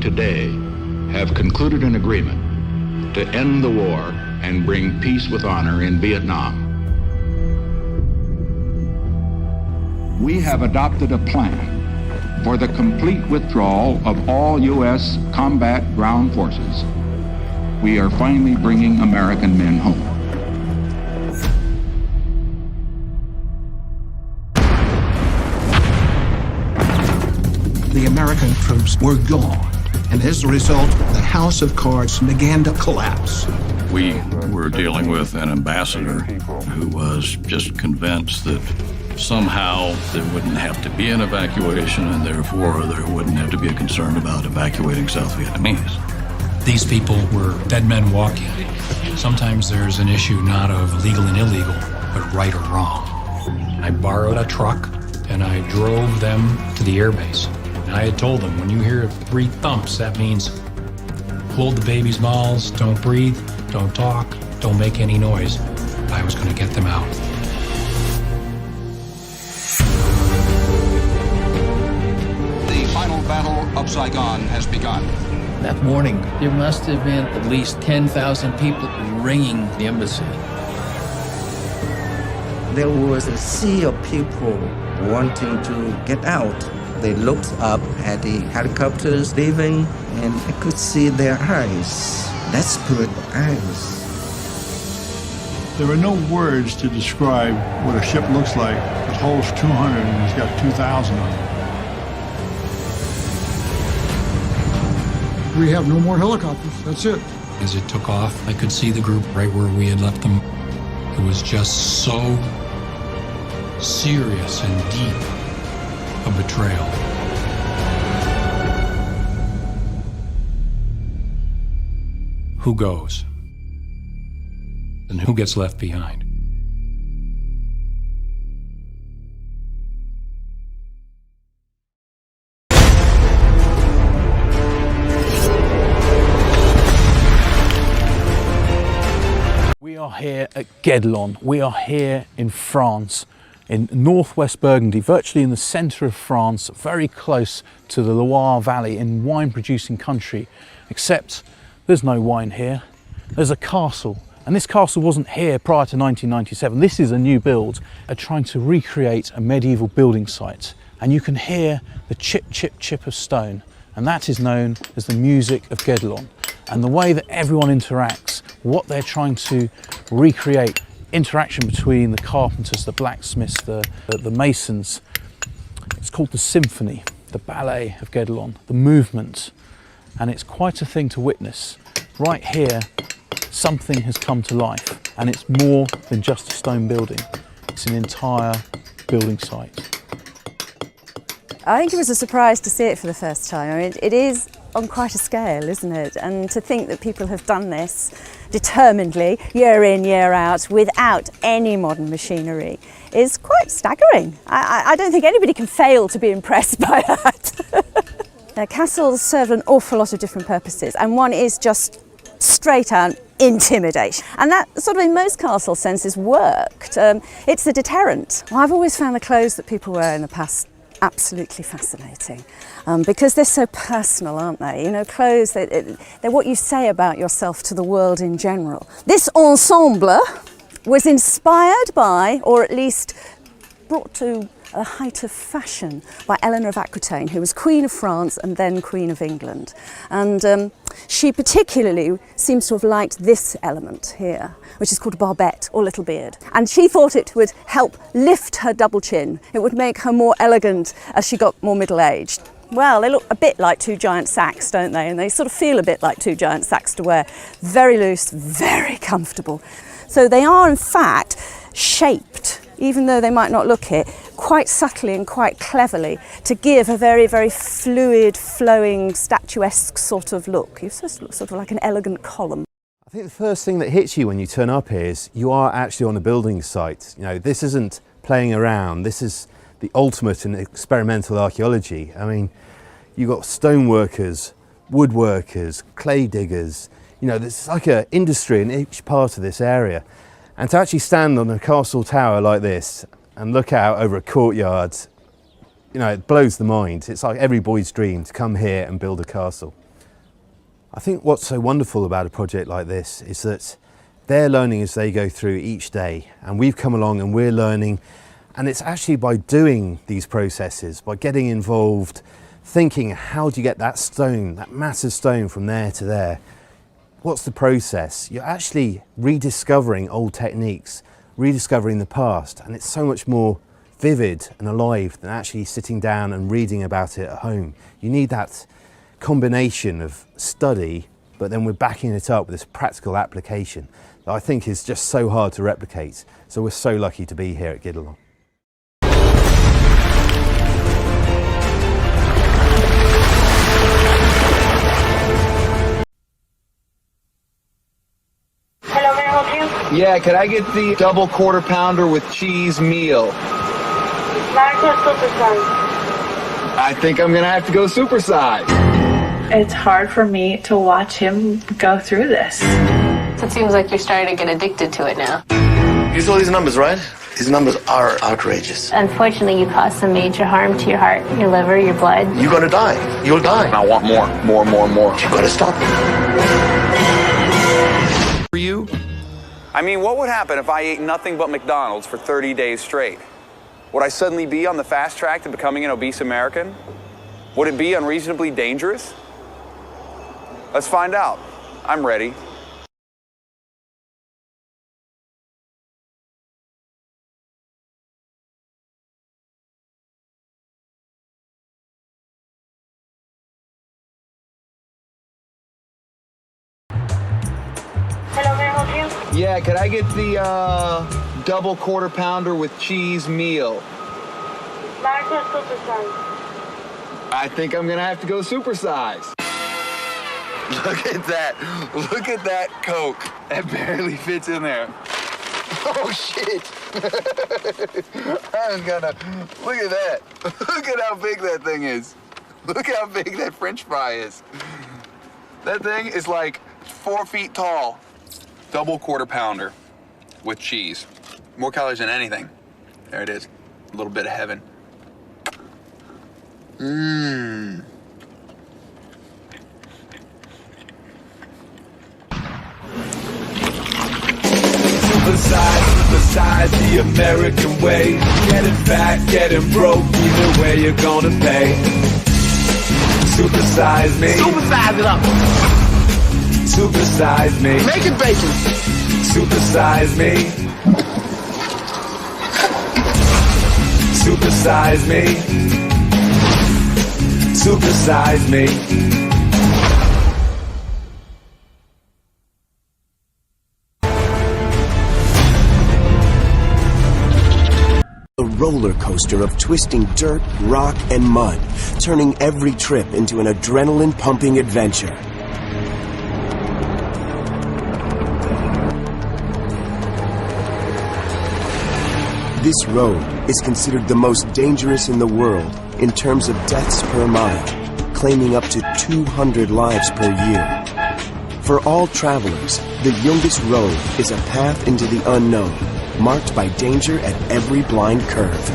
today have concluded an agreement to end the war and bring peace with honor in Vietnam. We have adopted a plan for the complete withdrawal of all U.S. combat ground forces. We are finally bringing American men home. The American troops were gone, and as a result, the house of cards began to collapse. We were dealing with an ambassador who was just convinced that somehow there wouldn't have to be an evacuation, and therefore there wouldn't have to be a concern about evacuating South Vietnamese. These people were dead men walking. Sometimes there's an issue not of legal and illegal, but right or wrong. I borrowed a truck and I drove them to the airbase. I had told them, when you hear 3 thumps, that means hold the baby's mouths, don't breathe, don't talk, don't make any noise. I was going to get them out. The final battle of Saigon has begun. That morning, there must have been at least 10,000 people ringing the embassy. There was a sea of people wanting to get out. They looked up at the helicopters leaving, and I could see their eyes, desperate eyes. There are no words to describe what a ship looks like. It holds 200 and it's got 2,000 on it. We have no more helicopters, that's it. As it took off, I could see the group right where we had left them. It was just so serious and deep a betrayal. Who goes? And who gets left behind? We are here at Guédelon. We are here in France, in northwest Burgundy, virtually in the centre of France, very close to the Loire Valley in wine-producing country, except there's no wine here. There's a castle, and this castle wasn't here prior to 1997. This is a new build, trying to recreate a medieval building site, and you can hear the chip, chip, chip of stone, and that is known as the music of Guédelon. And the way that everyone interacts, what they're trying to recreate, interaction between the carpenters, the blacksmiths, the masons. It's called the symphony, the ballet of Guédelon, the movement, and it's quite a thing to witness. Right here, something has come to life, and it's more than just a stone building. It's an entire building site. I think it was a surprise to see it for the first time. I mean, it is on quite a scale, isn't it? And to think that people have done this determinedly, year in, year out, without any modern machinery is quite staggering. I don't think anybody can fail to be impressed by that. Now, castles serve an awful lot of different purposes, and one is just straight out intimidation. And that sort of in most castle senses worked. It's a deterrent. Well, I've always found the clothes that people wear in the past absolutely fascinating, because they're so personal, aren't they? You know, clothes, they're what you say about yourself to the world in general. This ensemble was inspired by, or at least brought to a height of fashion, by Eleanor of Aquitaine, who was Queen of France and then Queen of England. And she particularly seems to have liked this element here, which is called a barbette, or little beard. And she thought it would help lift her double chin. It would make her more elegant as she got more middle-aged. Well, they look a bit like 2 giant sacks, don't they? And they sort of feel a bit like 2 giant sacks to wear. Very loose, very comfortable. So they are, in fact, shaped, even though they might not look it, quite subtly and quite cleverly to give a very, very fluid, flowing, statuesque sort of look. You're supposed to look sort of like an elegant column. I think the first thing that hits you when you turn up here is you are actually on a building site. You know, this isn't playing around. This is the ultimate in experimental archaeology. I mean, you've got stoneworkers, woodworkers, clay diggers. You know, there's like an industry in each part of this area. And to actually stand on a castle tower like this and look out over a courtyard, you know, it blows the mind. It's like every boy's dream to come here and build a castle. I think what's so wonderful about a project like this is that they're learning as they go through each day, and we've come along and we're learning, and it's actually by doing these processes, by getting involved, thinking how do you get that stone, that massive stone from there to there. What's the process? You're actually rediscovering old techniques, rediscovering the past, and it's so much more vivid and alive than actually sitting down and reading about it at home. You need that combination of study, but then we're backing it up with this practical application that I think is just so hard to replicate. So we're so lucky to be here at Gidelon. Hello, may I help you? Yeah, can I get the double quarter pounder with cheese meal? Large or supersize? I think I'm gonna have to go supersize. It's hard for me to watch him go through this. It seems like you're starting to get addicted to it now. You saw these numbers, right? These numbers are outrageous. Unfortunately, you caused some major harm to your heart, your liver, your blood. You're gonna die. You'll die. I want more. You gotta stop. For you? I mean, what would happen if I ate nothing but McDonald's for 30 days straight? Would I suddenly be on the fast track to becoming an obese American? Would it be unreasonably dangerous? Let's find out. I'm ready. Hello, may I help you? Yeah, could I get the double quarter pounder with cheese meal? Large or supersize? I think I'm gonna have to go supersize. Look at that. Look at that Coke. That barely fits in there. Oh, shit. I'm gonna... Look at that. Look at how big that thing is. Look how big that French fry is. That thing is like 4 feet tall. Double quarter pounder with cheese. More calories than anything. There it is. A little bit of heaven. Mmm. Supersize the American way. Getting fat, getting broke, either way you're gonna pay. Supersize me. Supersize it up. Supersize me. Make it bacon. Supersize me. Supersize me. Supersize me. A roller coaster of twisting dirt, rock, and mud, turning every trip into an adrenaline-pumping adventure. This road is considered the most dangerous in the world in terms of deaths per mile, claiming up to 200 lives per year. For all travelers, the Youngest Road is a path into the unknown, marked by danger at every blind curve.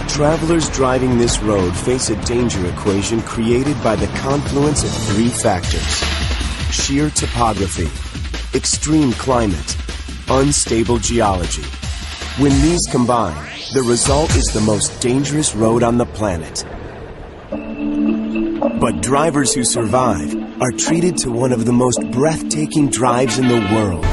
Travelers driving this road face a danger equation created by the confluence of 3 factors: sheer topography, extreme climate, unstable geology. When these combine, the result is the most dangerous road on the planet. But drivers who survive are treated to one of the most breathtaking drives in the world.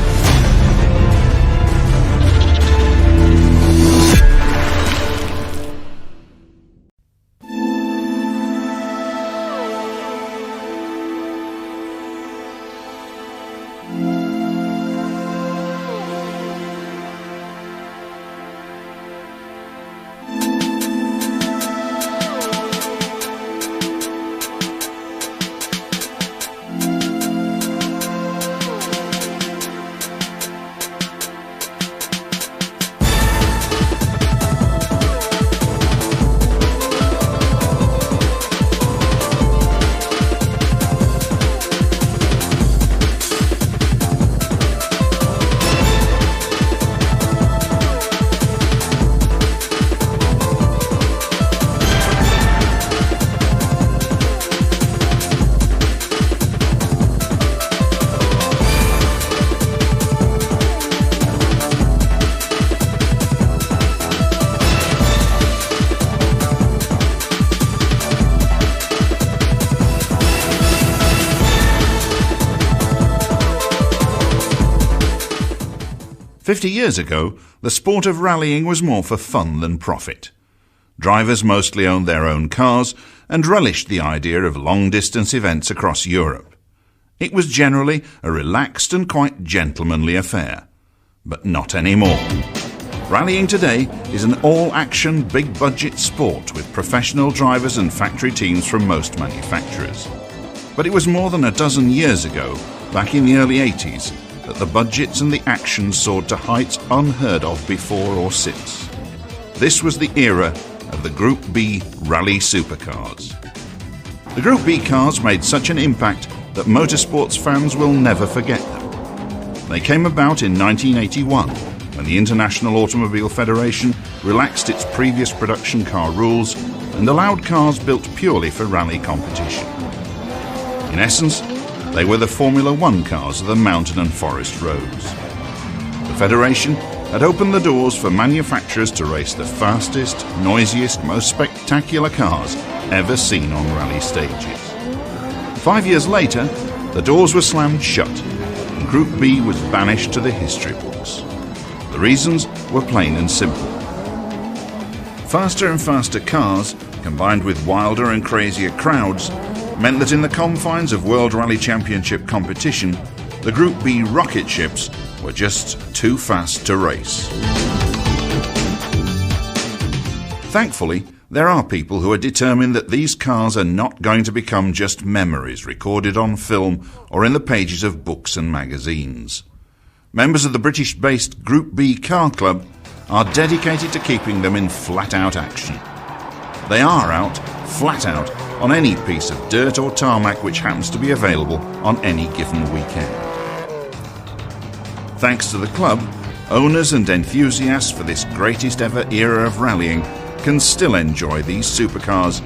50 years ago, the sport of rallying was more for fun than profit. Drivers mostly owned their own cars and relished the idea of long-distance events across Europe. It was generally a relaxed and quite gentlemanly affair. But not anymore. Rallying today is an all-action, big-budget sport with professional drivers and factory teams from most manufacturers. But it was more than a dozen years ago, back in the early 80s, that the budgets and the action soared to heights unheard of before or since. This was the era of the Group B rally supercars. The Group B cars made such an impact that motorsports fans will never forget them. They came about in 1981, when the International Automobile Federation relaxed its previous production car rules and allowed cars built purely for rally competition. In essence, they were the Formula One cars of the mountain and forest roads. The Federation had opened the doors for manufacturers to race the fastest, noisiest, most spectacular cars ever seen on rally stages. 5 years later, the doors were slammed shut and Group B was banished to the history books. The reasons were plain and simple. Faster and faster cars, combined with wilder and crazier crowds, meant that in the confines of World Rally Championship competition, the Group B rocket ships were just too fast to race. Thankfully, there are people who are determined that these cars are not going to become just memories recorded on film or in the pages of books and magazines. Members of the British-based Group B Car Club are dedicated to keeping them in flat-out action. They are out, flat out, on any piece of dirt or tarmac which happens to be available on any given weekend. Thanks to the club, owners and enthusiasts for this greatest ever era of rallying can still enjoy these supercars